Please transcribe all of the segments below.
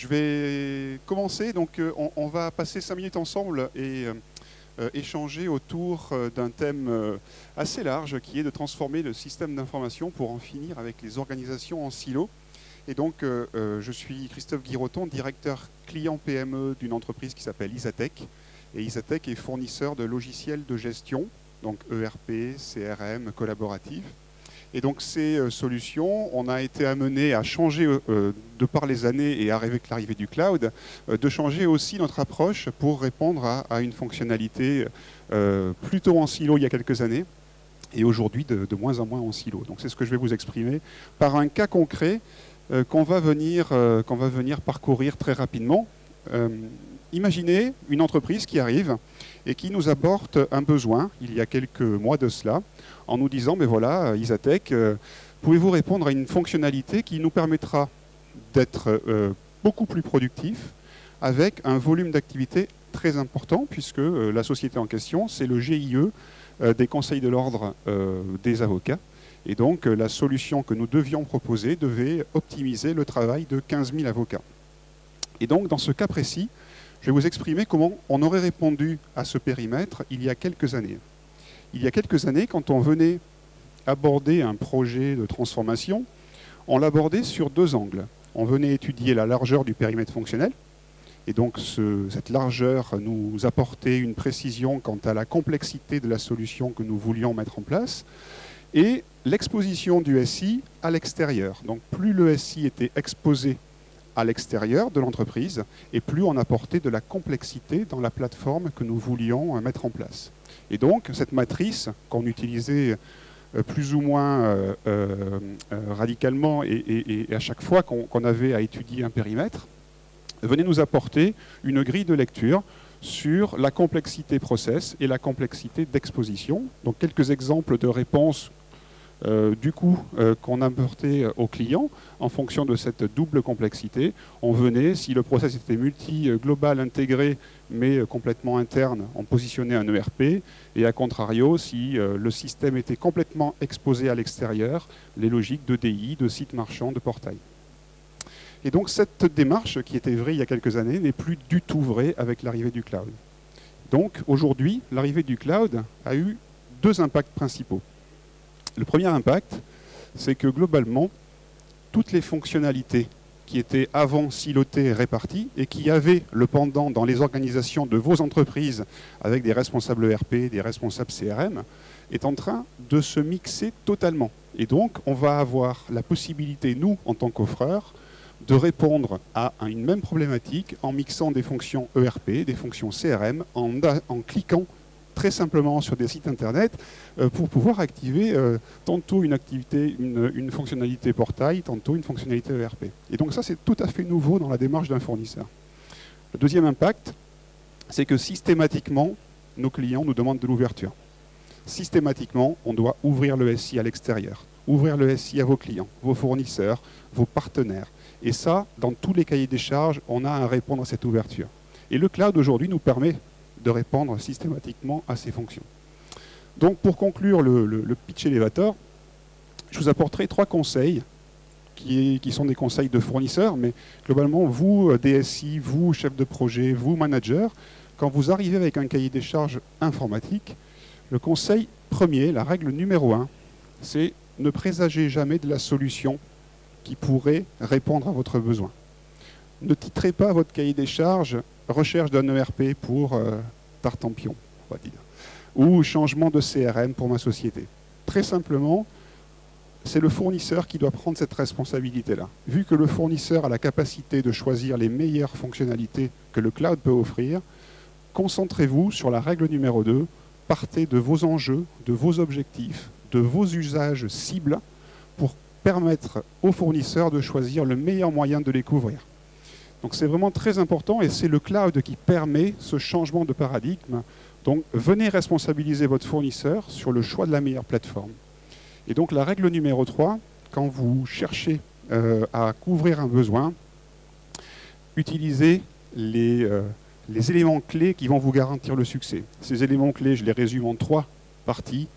Je vais commencer, donc on va passer 5 minutes ensemble et échanger autour d'un thème assez large qui est de transformer le système d'information pour en finir avec les organisations en silos. Et donc je suis Christophe Guiroton, directeur client PME d'une entreprise qui s'appelle Isatech. Et Isatech est fournisseur de logiciels de gestion, donc ERP, CRM, collaboratif. Et donc ces solutions, on a été amené à changer, de par les années et avec l'arrivée du cloud, de changer aussi notre approche pour répondre à une fonctionnalité plutôt en silo il y a quelques années, et aujourd'hui de moins en moins en silo. Donc c'est ce que je vais vous exprimer par un cas concret qu'on va venir parcourir très rapidement. Imaginez une entreprise qui arrive et qui nous apporte un besoin, il y a quelques mois de cela, en nous disant, mais voilà, Isatech, pouvez-vous répondre à une fonctionnalité qui nous permettra d'être beaucoup plus productif avec un volume d'activité très important, puisque la société en question, c'est le GIE des conseils de l'ordre des avocats. Et donc, la solution que nous devions proposer devait optimiser le travail de 15 000 avocats. Et donc, dans ce cas précis, je vais vous exprimer comment on aurait répondu à ce périmètre il y a quelques années. Il y a quelques années, quand on venait aborder un projet de transformation, on l'abordait sur deux angles. On venait étudier la largeur du périmètre fonctionnel, et donc cette largeur nous apportait une précision quant à la complexité de la solution que nous voulions mettre en place, et l'exposition du SI à l'extérieur. Donc plus le SI était exposé à l'extérieur de l'entreprise, et plus on apportait de la complexité dans la plateforme que nous voulions mettre en place. Et donc, cette matrice qu'on utilisait plus ou moins radicalement et à chaque fois qu'on avait à étudier un périmètre, venait nous apporter une grille de lecture sur la complexité process et la complexité d'exposition. Donc, quelques exemples de réponses qu'on apportait aux clients en fonction de cette double complexité. On venait, si le process était multi-global, intégré, mais complètement interne, on positionnait un ERP, et à contrario, si le système était complètement exposé à l'extérieur, les logiques de DI, de site marchand, de portail. Et donc cette démarche, qui était vraie il y a quelques années, n'est plus du tout vraie avec l'arrivée du cloud. Donc aujourd'hui, l'arrivée du cloud a eu deux impacts principaux. Le premier impact, c'est que globalement, toutes les fonctionnalités qui étaient avant silotées et réparties et qui avaient le pendant dans les organisations de vos entreprises avec des responsables ERP, des responsables CRM, est en train de se mixer totalement. Et donc, on va avoir la possibilité, nous, en tant qu'offreurs, de répondre à une même problématique en mixant des fonctions ERP, des fonctions CRM, en cliquant très simplement sur des sites internet pour pouvoir activer tantôt une fonctionnalité portail, tantôt une fonctionnalité ERP. Et donc ça, c'est tout à fait nouveau dans la démarche d'un fournisseur. Le deuxième impact, c'est que systématiquement, nos clients nous demandent de l'ouverture. Systématiquement, on doit ouvrir le SI à l'extérieur, ouvrir le SI à vos clients, vos fournisseurs, vos partenaires. Et ça, dans tous les cahiers des charges, on a à répondre à cette ouverture. Et le cloud, aujourd'hui, nous permet de répondre systématiquement à ces fonctions. Donc pour conclure le pitch elevator, je vous apporterai 3 conseils qui sont des conseils de fournisseurs, mais globalement, vous, DSI, vous, chef de projet, vous, manager, quand vous arrivez avec un cahier des charges informatique, le conseil premier, la règle numéro 1, c'est ne présagez jamais de la solution qui pourrait répondre à votre besoin. Ne titrez pas votre cahier des charges « Recherche d'un ERP pour Tartampion », on va dire, ou « Changement de CRM pour ma société ». Très simplement, c'est le fournisseur qui doit prendre cette responsabilité-là. Vu que le fournisseur a la capacité de choisir les meilleures fonctionnalités que le cloud peut offrir, concentrez-vous sur la règle numéro 2, partez de vos enjeux, de vos objectifs, de vos usages cibles pour permettre au fournisseur de choisir le meilleur moyen de les couvrir. Donc c'est vraiment très important et c'est le cloud qui permet ce changement de paradigme. Donc venez responsabiliser votre fournisseur sur le choix de la meilleure plateforme. Et donc la règle numéro 3, quand vous cherchez à couvrir un besoin, utilisez les éléments clés qui vont vous garantir le succès. Ces éléments clés, je les résume en 3 parties.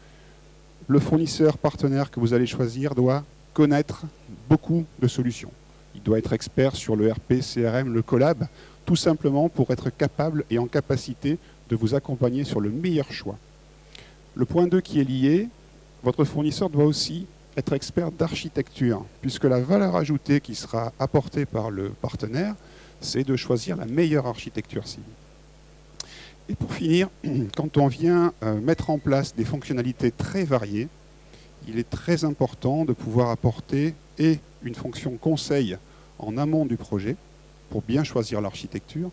Le fournisseur partenaire que vous allez choisir doit connaître beaucoup de solutions. il doit être expert sur le RP, CRM, le collab, tout simplement pour être capable et en capacité de vous accompagner sur le meilleur choix. Le point 2 qui est lié, votre fournisseur doit aussi être expert d'architecture, puisque la valeur ajoutée qui sera apportée par le partenaire, c'est de choisir la meilleure architecture cible. Et pour finir, quand on vient mettre en place des fonctionnalités très variées, il est très important de pouvoir apporter et une fonction conseil en amont du projet, pour bien choisir l'architecture,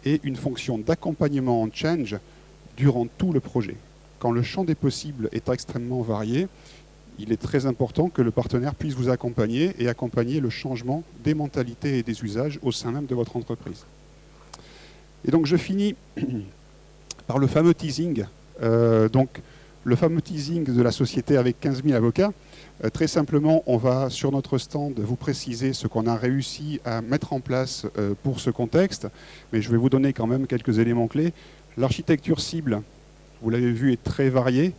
et une fonction d'accompagnement en change durant tout le projet. Quand le champ des possibles est extrêmement varié, il est très important que le partenaire puisse vous accompagner et accompagner le changement des mentalités et des usages au sein même de votre entreprise. Et donc je finis par le fameux teasing. Le fameux teasing de la société avec 15 000 avocats. Très simplement, on va sur notre stand vous préciser ce qu'on a réussi à mettre en place pour ce contexte, mais je vais vous donner quand même quelques éléments clés. L'architecture cible, vous l'avez vu, est très variée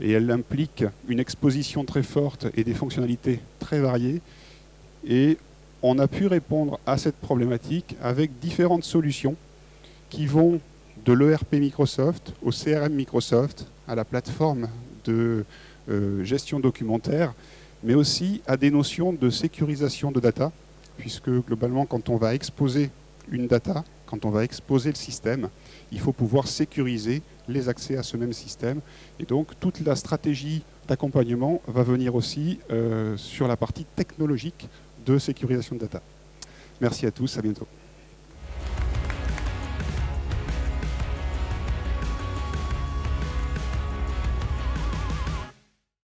et elle implique une exposition très forte et des fonctionnalités très variées. Et on a pu répondre à cette problématique avec différentes solutions qui vont de l'ERP Microsoft au CRM Microsoft, à la plateforme de gestion documentaire, mais aussi à des notions de sécurisation de data, puisque globalement, quand on va exposer une data, quand on va exposer le système, il faut pouvoir sécuriser les accès à ce même système. Et donc, toute la stratégie d'accompagnement va venir aussi sur la partie technologique de sécurisation de data. Merci à tous, à bientôt.